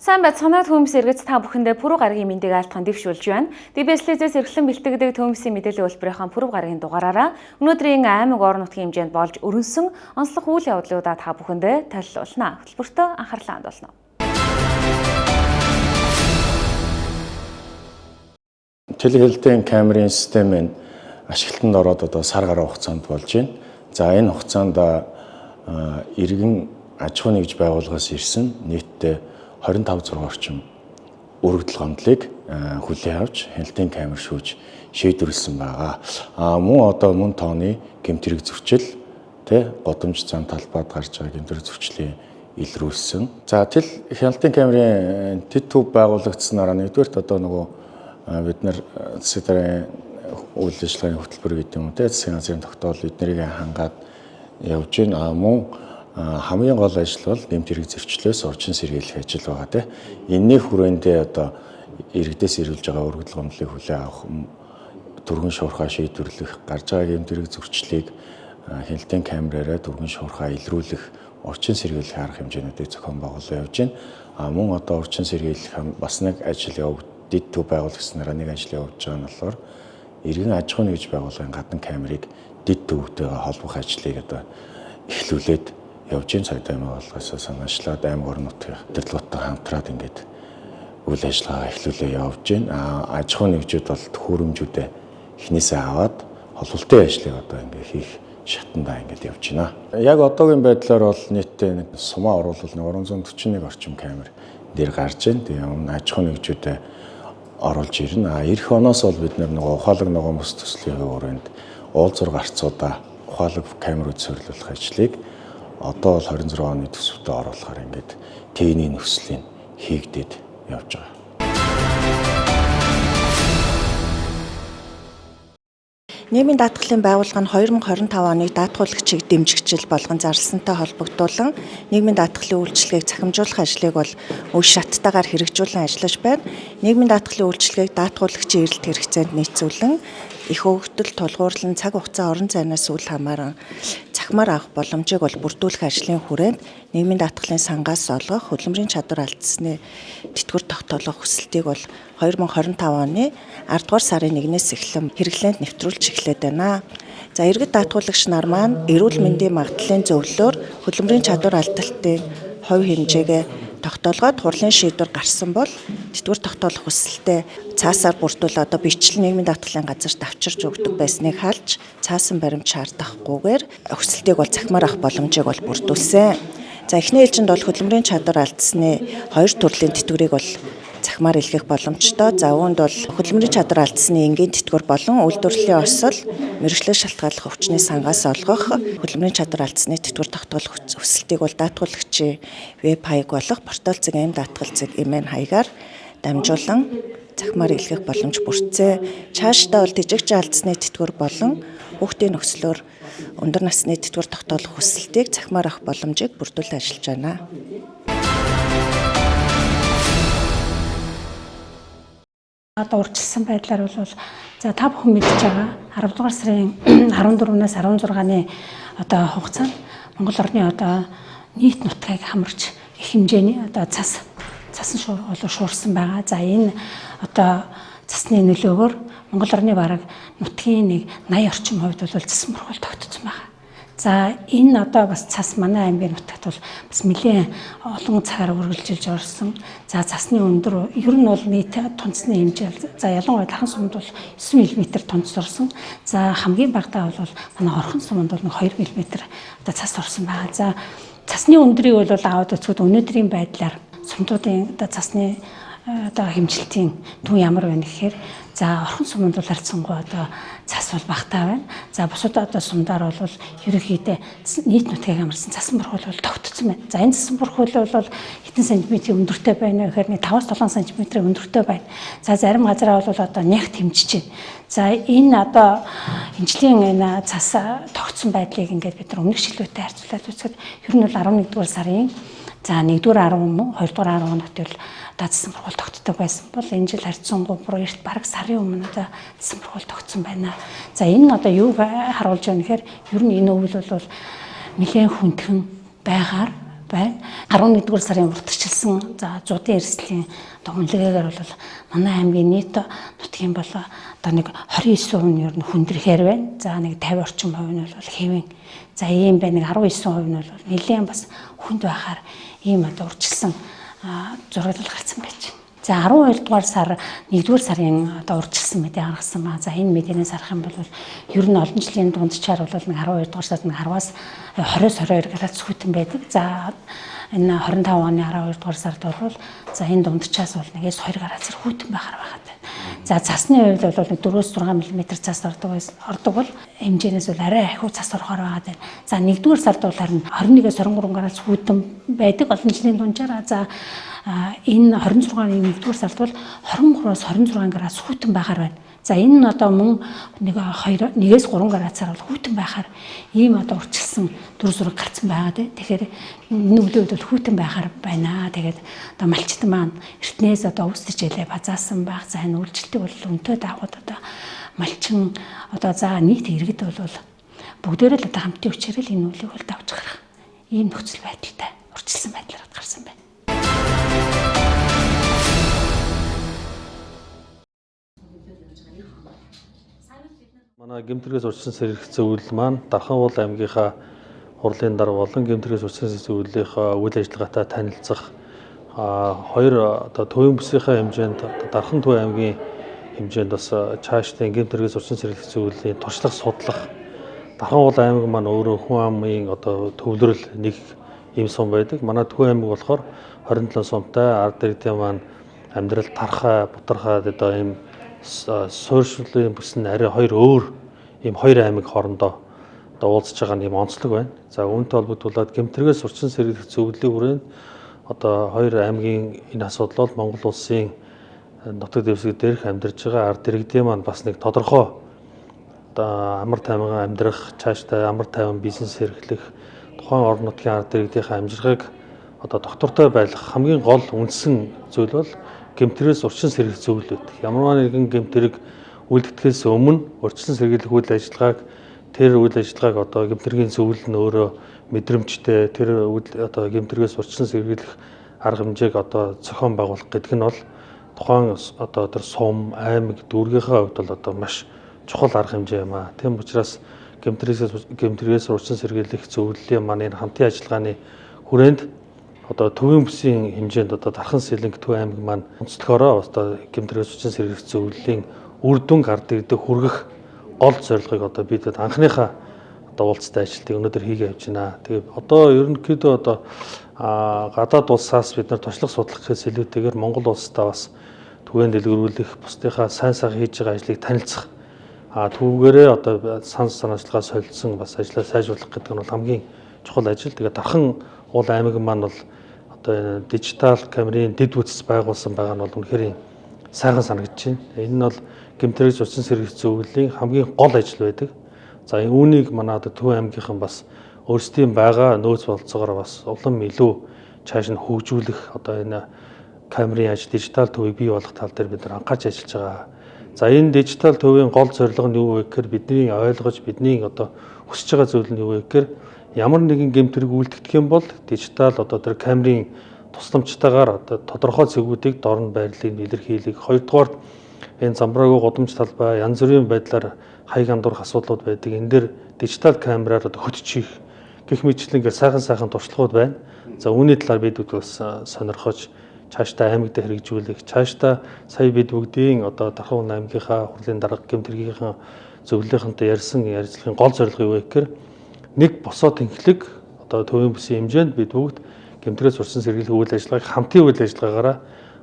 Сайн байцгаана төмс эргэц та бүхэндээ пүрэв гарагийн мэндийг айлтган дэвшүүлж байна. DBS-лээс эрхлэн бэлтгэдэг төмсийн мэдээллийн үйлбэрийн пүрэв гарагийн дугаараараа өнөөдрийн аймаг орон нутгийн хэмжээнд болж өрнсөн онцлог үйл явдлуудаа та бүхэндээ танилцуулна. Хөтөлбөртөө анхаарлаа хандуулна. Телеhelтийн камерын системийн ашиглалтанд ороод одоо сар гаруй хугацаанд болж байна. За энэ хугацаанд иргэн аж ахуйн нэгж байгууллагаас ирсэн нийтдээ 25 орчим өргөдөл гомдлыг хүлээн авч хэлтийн камер шүүж шийдвэрлсэн байгаа. Мөн тооны гэмтрэг зөрчил годомж зам талбайд гарч байгаа гэмтрэг зөрчлийн илрүүлсэн. За хэлтийн камерын тэд төв байгуулагдсанараа нэгдүгээрт одоо нөгөө бид нар засгийн үйл ажиллагааны хөтөлбөр гэдэг юм те засгийн газрын тогтоол эднэрийг хангаад явж байна. Хамгийн гол ажил бол нэмт хэрэг зөрчлөөс орчин сэргийлэх ажил байгаа те. Энэний хүрээндээ одоо иргэдээс ирүүлж байгаа өргөдөл гомдлыг хүлээн авах, түргэн шуурхай шийдвэрлэх, гарч байгаа нэмт хэрэг зөрчлийг хэлтийн камераараа түргэн шуурхай илрүүлэх, орчин сэргийлэх арга хэмжээнүүдийг зохион байгуулалт явж байна. Мөн одоо орчин сэргийлэх бас нэг ажил дэд төв байгуулагдсанараа нэг ажил явуулж байгаа нь болохоор иргэн аж ахуйн нэгж байгууллагын гадна камерыг дэд төвтэйгээ холбох ажлыг одоо эхлүүлээд явж энэ цагдаа аймаг болгоосоо санаачлаад аймаг орон нутгийн төлөвлөлтөд хамтраад ингээд үйл ажиллагаа эхлүүлээ явж байна. Аж ахуйн нэгжүүд бол төхөөрөмжүүдээ эхнээсээ аваад холболтын ажлыг одоо ингээд хийх шатандаа ингээд явж байна. Яг одоогийн байдлаар бол нийтдээ сумаа оруулал 341 орчим камер дээр гарч байна. Тэгээ аж ахуйн нэгжүүдэд оруулж ирнэ. Эх оноос бол бид нөгөө ухаалаг ногоон бүс төслийн хүрээнд уулзуурь гарцуудаа ухаалаг камерууд суйрлуулах ажлыг одоо бол 26 оны төсөвтөө оруулахаар ингээд техникийн нөхцөлийг хийгдээд явж байгаа. Нийгмийн даатгалын байгууллага нь 2025 оны даатгуулагчийг дэмжигчил болгон зарласантай холбогдуулан нийгмийн даатгалын үйлчилгээг цахимжуулах ажлыг бол үе шаттайгаар хэрэгжүүлэн ажиллаж байна. Нийгмийн даатгалын үйлчилгээг даатгуулагчийн эрэлт хэрэгцээнд нийцүүлэн их хөгжил тулгуурлан цаг хугацаа орон зайнаас үл хамааран цахимаар авах боломжийг бол бүрдүүлэх ажлын хүрээнд нийгмийн даатгалын сангаас олгох хөдөлмөрийн чадвар алдсны тэтгэвэр тогтоолох хүсэлтийг бол 2025 оны 10 дугаар сарын 1-ээс эхлэн хэрэглээнд нэвтрүүлж эхлэв байна. За иргэд даатгуулагч нар маань эрүүл мэндийн магадлалын зөвлөлөөр хөдөлмөрийн чадвар алдалтын хувь хэмжээгээ тогтоолгоод хурлын шийдвэр гарсан бол тэтгэвэр тогтоолох хүсэлтэд цаасаар бүрдүүл одоо бичлэл нийгмийн даатгалын газарт авчирч өгдөг байсныг халж цаасан баримт шаардахгүйгээр хүсэлтийг бол цахимаар авах боломжийг бол бүрдүүлсэн. За эхний ээлжинд бол хөдөлмөрийн чадвар алдсны 2 төрлийн тэтгэврийг бол цахимаар илгээх боломжтой. За үүнд бол хөдөлмөрийн чадвар алдсны энгийн тэтгэвэр болон үйлдвэрлэлийн осол мэргэжлээ шалтгааллах өвчний сангаас олгох хөдөлмөрийн чадвар алдсны тэтгэвэр тогтоолох хүсэлтийг бол даатгуулагчийн веб хаяг болох портал зэг аим даатгал зэг имэйл хаягаар дамжуулан цахимаар илгээх боломж бүрдсэн. Цаашдаа бол жижигч алдсны тэтгэвэр болон хүүхдийн нөхцлөөр өндөр насны тэтгэвэр тогтоолох хүсэлтийг цахимаар авах боломжийг бүрдүүлж ажиллаж байна. Одоо урьдчилсан байдлаар бол за та бүхэн мэдж байгаа 10 дугаар сарын 14-нээс 16-ны одоо хугацаанд Монгол орны одоо нийт нутгийг хамарч их хэмжээний одоо цасан шуурсан байгаа. За энэ одоо цасны нөлөөгөөр Монгол орны бараг нутгийн 80 орчим хувьд бол цасан бургуул тогтцсон байгаа. За энэ одоо бас цас манай аймгийн нутагт бол бас нэлээд олон цагаар үргэлжилж орсон. За цасны өндөр ер нь бол нийт тунцны хэмжээ. За ялангуяа Лахан сумд бол 9 мм тунц орсон. За хамгийн багадаа бол манай Орхон сумд бол 2 мм одоо цас орсон байгаа. За цасны өндрийг бол аваад үзэхэд өнөөдрийн байдлаар сумдуудын одоо цасны одоо хэмжилтийн түн ямар байна гэхээр за Орхон сумд бол харьцангуй одоо цас бол багтаа байна. За бусад одоо сумдаар бол ерөнхийдөө нийт нутгийг хамарсан цасан бургуул бол тогтцсон байна. За энэ цасан бургуул бол хэдэн сантиметрийн өндөртэй байна вэ гэхээр 5-7 сантиметрийн өндөртэй байна. За зарим газараа бол одоо нягт хэмжиж байна. За энэ одоо хэмжлийн энэ цас тогтсон байдлыг ингээд бид нар өмнөх шилбэтэй харьцуулаад үзэхэд ер нь бол 11 дугаар сарын за 1-р 10 мөн 2-р 10 хоногт бол цасан бургуул тогтдог байсан бол энэ жил харьцангуй бүр эрт бараг сарын өмнө одоо цасан бургуул тогтсон байна. За энэ нь одоо юуг харуулж байна гэхээр ер нь энэ өвөл бол нэлээд хүндхэн байгаар байна. 11-р сарын уртчилсан за зуудын эрсдлийн үнэлгээгээр бол манай аймгийн нийт нутгийн бол одоо нэг 29% нь ер нь хүндрэхээр байна. За нэг 50 орчим хувь нь бол хэвэн. За ийм байна, нэг 19% нь бол нэлээд бас хүнд байхаар ийм одоо урьдчилсан зураглал гарсан байж байна. За 12 дугаар сар 1-р сарын одоо урьдчилсан мэдээ гаргасан ба. За энэ мэдээнээс харах юм бол ер нь олон жилийн дунджаар бол нэг 12 дугаар сард нэг 10-аас 20-22 градус хүйтэн байдаг. За энэ 25 оны 12 дугаар сард бол за энэ дунджаас бол нэгээс 2 градусаар хүйтэн байхаар байгаа байна. За цасны хувьд бол нэг 4-6 мм цас ордог бол хэмжээнээс бол арай ахиу цас орохоор байгаа байна. За 1-р сард бол харин 21-ээс 23 градус хүйтэн байдаг олон жилийн дунджаар. За энэ 26-ны 1-р сард бол 23-аас 26 градус хүйтэн байхаар байна. За энэ нь одоо мөн 1-ээс 3 градусаар бол хүйтэн байхаар ийм одоо урьдчилсан дүр зураг гарсан байгаа дээ. Тэгэхээр энэ үеийн үед бол хүйтэн байхаар байна. Тэгээд одоо малчтан маань эртнээс одоо өвс хичээлээ базаасан байх. За энэ үйлчлэлтийг бол өнтөө даахад одоо малчин одоо за нийт иргэд бол бүгдээрээ л одоо хамтын хүчээр л энэ үлийг бол давж гарах ийм нөхцөл байдалтай урьдчилсан байдлаар гарсан байна. Манай гэмтрэгээс урьдчилсан сэргийлэх зөвлөл маань Дархан уул аймгийнхаа хурлын дарга болон гэмтрэгээс урьдчилсан зөвлөлийнхаа үйл ажиллагаатай танилцах хоёр одоо төвийн бүсийнхаа хэмжээнд Дархан төв аймгийн хэмжээнд бас цаашдын гэмтрэгээс урьдчилсан сэргийлэх зөвлөлийн туршлага судлах Дархан уул аймаг маань өөрөө хүн амын одоо төвлөрөл нэг ийм сум байдаг. Манай төв аймаг болохоор 27 сумтай ард иргэдийн маань амьдрал тархаа, бутархаа одоо ийм суурьшуулын бүс нь арай хоёр өөр ийм хоёр аймаг хоорондоо одоо уулзж байгаа юм онцлог байна. За үүнтэй холбогдуулаад гэмтрэгээс урьдчилсан сэргийлэх зөвлөлийн хүрээнд одоо хоёр аймгийн энэ асуудал бол Монгол улсын нутаг дэвсгэр дээрх амьдарч байгаа ард иргэдийн маань бас нэг тодорхой одоо амар тайван амьдрах, цаашдаа амар тайван бизнес эрхлэх, тухайн орон нутгийн ард иргэдийнхээ амжиргааг одоо доктортой байлгах хамгийн гол үндсэн зүйл бол гэмтрэгээс урьдчилсан сэргийлэх зөвлөл байдаг. Ямар нэгэн гэмтрэг үлдэхээс өмнө урьдчилсан сэргийлэх үйл ажиллагааг тэр үйл ажиллагааг одоо гэмтрэгийн зөвлөл нь өөрөө мэдрэмжтэй тэр одоо гэмтрэгээс урьдчилсан сэргийлэх арга хэмжээг одоо зохион байгуулах гэдэг нь бол тухайн одоо тэр сум, аймаг, дүүргийнхээ хувьд бол одоо маш чухал арга хэмжээ юм аа. Тийм учраас гэмтрэгээс урьдчилсан сэргийлэх зөвлөлийн маань энэ хамтын ажиллагааны хүрээнд одоо төвийн бүсийн хэмжээнд одоо Дархан Сэлэнг төв аймаг маань онцлогоороо одоо гэмтрэгээс урьдчилсан сэргийлэх зөвлөлийн үр дүн гард ирдэг хүргэх гол зорилгыг одоо бид анхныхаа одоо уулзтай ажилтыг өнөөдөр хийгээ явж байна. Тэгээд одоо ерөнхийдөө одоо гадаад улсаас бид нар туршлага судлах гэхээс илүүтэйгээр Монгол улстай бас түгээн дэлгэрүүлэх, бусдынхаа сайн сайхан хийж байгаа ажлыг танилцах түүгээрээ одоо санаачлалгаа солилцсон бас ажлаа сайжруулах гэдэг нь бол хамгийн чухал ажил. Тэгээд Дархан уул аймаг маань бол одоо дижитал камерын дэд бүтц байгуулсан байгаа нь бол үнэхээр сайхан санагдаж байна. Энэ нь бол гэмтрэгээс урьдчилсан сэргийлэх зөвлөлийн хамгийн гол ажил байдаг. За үүнийг манай одоо төв аймгийнхан бас өөрсдийн байгаа нөөц болцоогоор бас улам илүү цааш нь хөгжүүлэх одоо энэ камерын ажил дижитал төвийг бий болгох тал дээр бид нар анхаарч ажиллаж байгаа. За энэ дижитал төвийн гол зорилго нь юу вэ гэхээр бидний ойлгож бидний одоо хүсэж байгаа зүйл нь юу вэ гэхээр ямар нэгэн гэмтрэг үлдэх юм бол дижитал одоо тэр камерын тусламжтайгаар одоо тодорхой зэгүүдийг дорн байрлалыг илэрхийлэх. Хоёрдугаар энэ замбраагүй гудамж талбай янз бүрийн байдлаар хаяг андуурх асуудлууд байдаг. Энэ дээр дижитал камераар одоо хөтчих гэх мэтлэн ингээд сайхан туршлагууд байна. За үүний талаар бид бас сонирхож цаашдаа аймагт хэрэгжүүлэх, цаашдаа сая бид бүгдийн одоо Дархан аймгийнхаа хурлын дарга гэмтрэгийнхаа зөвлөлийнхэнтэй ярьсан ярилцлагын гол зорилго юу вэ гэхээр нэг босоо тэнхлэг одоо төвийн бүсийн хэмжээнд бид бүгд гэмтрэгээс урьдчилсан сэргийлэх үйл ажиллагааг хамтын үйл ажиллагаагаараа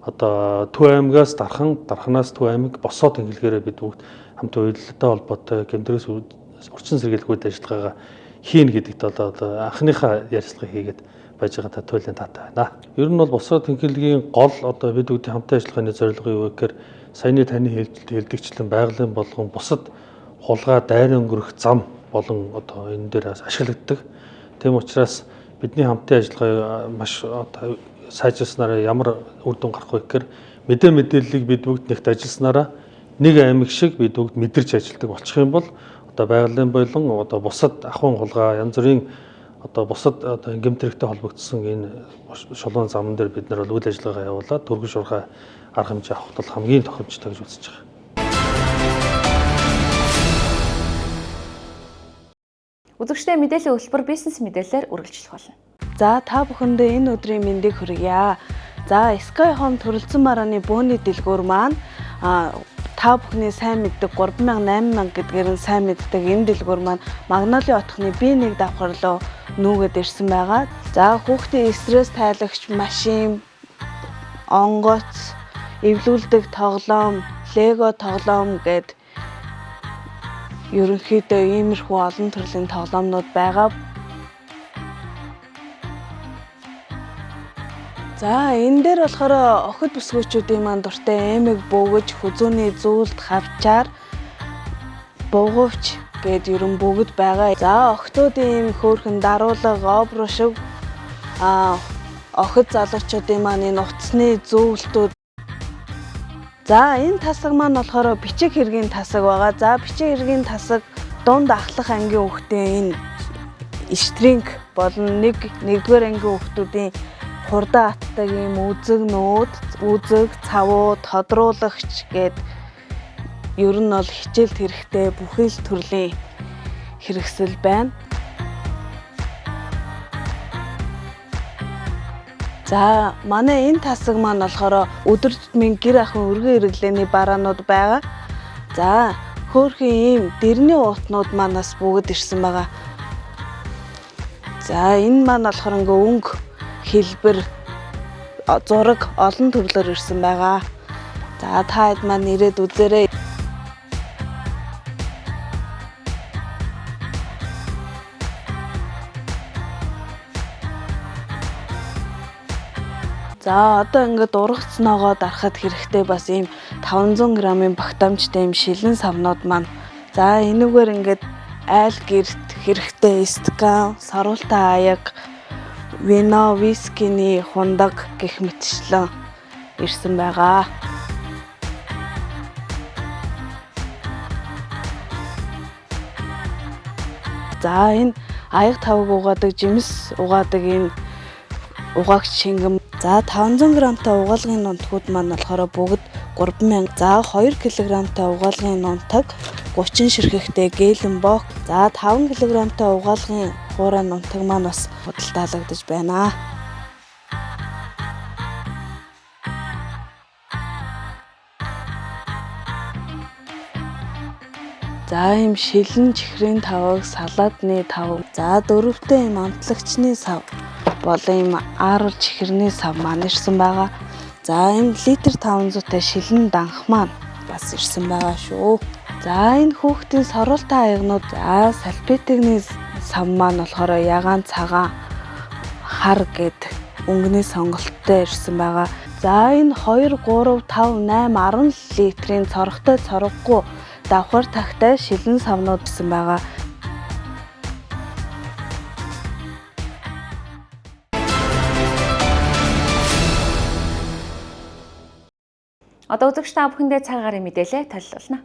одоо төв аймгаас Дарханаас төв аймаг босоо тэнхлэгээрээ бид бүгд хамт уялдаа холбоотой гэмтрэгээс урьдчилсан сэргийлэх үйл ажиллагаагаа хийн гэдэгт одоо анхныхаа ярилцлага хийгээд байж байгаа туйлын таатай байна. Ер нь бол босоо тэнхлэгийн гол одоо бид бүгдийн хамтын ажиллагааны зорилго юу вэ гэхээр саяны таны хэлдэгчлэн байгалийн болгон бусад хулгай дайрын өнгөрөх зам болон одоо энэ дээр ашиглагддаг. Тийм учраас бидний хамтын ажиллагаа маш одоо сайжирснараа ямар үр дүн гарах вэ гэхээр мэдээллийг бид бүгд нэгт ажилласнараа нэг аймаг шиг бид бүгд мэдэрч ажилладаг болчих юм бол одоо байгалийн болон одоо бусад ахуйн хулгай янз бүрийн одоо бусад одоо гэмтрэгтэй холбогдсон энэ шулуун зам дээр бид нар бол үйл ажиллагаа явуулаад түргэн шуурхай арга хэмжээ авах тул хамгийн тохиромжтой гэж үзэж байгаа. Үзэгчдээ мэдээллийн хөтөлбөр бизнес мэдээлэлээр үргэлжлэх болно. За та бүхэндээ энэ өдрийн мэндийг хүргье. За Sky Home төрөлцсөн барааны бөөний дэлгүүр маань та бүхний сайн мэддэг 3000 8000 гэдгээр нь сайн мэддэг энэ дэлгүүр маань Магнолийн отхны B1 давхарлуу нүүгээд ирсэн байгаа. За хүүхдийн стресс тайлагч машин, онгоц, эвлүүлдэг тоглоом, лего тоглоом гэд ерөнхийдөө иймэрхүү олон төрлийн тоглоомнууд байгаа. За энэ дээр болохоор охид бүсгүйчүүдийн маань дуртай эмэг бөөгөж, хүзүүний зүйлд хавчаар, бугуйч гэд ерөн бүгд байгаа. За охтуудын ийм хөөрхөн даруулга, обро шиг охид залуучуудын маань энэ утасны зүйлтүүд. За энэ тасаг маань болохоор бичиг хэргийн тасаг байгаа. За бичиг хэргийн тасаг дунд ахлах ангийн хүүхдийн энэ штринг болон нэгдүгээр ангийн хүүхдүүдийн хурдан атдаг ийм үзэг, цавуу, тодруулагч гэд ер нь бол хичээлд хэрэгтэй бүхий л төрлийн хэрэгсэл байна. За манай энэ тасаг маань болохоор өдөр тутмын гэр ахуйн өргөн хэрэглээний бараанууд байгаа. За хөөрхөн ийм дэрний уутнууд манаас бүгд ирсэн байгаа. За энэ маань болохоор ингээ өнгө, хэлбэр, зураг олон төрлөөр ирсэн байгаа. За та хэд маань ирээд үзээрэй. За одоо ингээд ургац ногоо дарахад хэрэгтэй бас ийм 500 г-ийн багтаамжтай ийм шилэн савнууд маань. За энэгээр ингээд айл гэрт хэрэгтэй стакан, саруултай аяг, вино, вискиний хундаг гэх мэтчлэн ирсэн байгаа. За энэ аяг тавг угаадаг, жимс угаадаг энэ угаагч шингэн. За 500 г-тай угаалгын нунтгууд маань болохоор бүгд 3000. За 2 кг-тай угаалгын нунтаг 30 ширхэгтэй гэлэн бок. За 5 кг-тай угаалгын хуурай нунтаг маань бас худалдаалагдаж байна. За ийм шилэн чихрийн тавг, салаадны тавг. За дөрөвтэй ийм амтлагчны сав болон ийм ааруул чихэрний сав маань ирсэн байгаа. За ийм литр 500-тай шилэн данх маань бас ирсэн байгаа шүү. За энэ хүүхдийн соролтой аягнууд. За салфетигний сав маань болохоор ягаан цагаан хар гэд өнгөний сонголттой ирсэн байгаа. За энэ 2, 3, 5, 8, 10 литрийн цорогтой цороггүй давхар тахтай шилэн савнууд ирсэн байгаа. Одоо үзэгч та бүхэндээ цаг агарын мэдээлэл танилцуулна.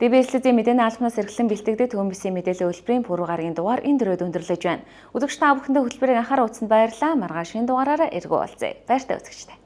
DBS-ийн мэдээний албанаас эрхлэн бэлтгэдэг төвөмбөсийн мэдээллийн хөтөлбөрийн пүрэв гарагийн дугаар энэ дөрөвд өндөрлөж байна. Үзэгч та бүхэндээ хөтөлбөрийг анхааран үзсэнд баярлалаа. Маргааш шинэ дугаараараа эргүү уулзъя. Баяртай үзэгчтэй.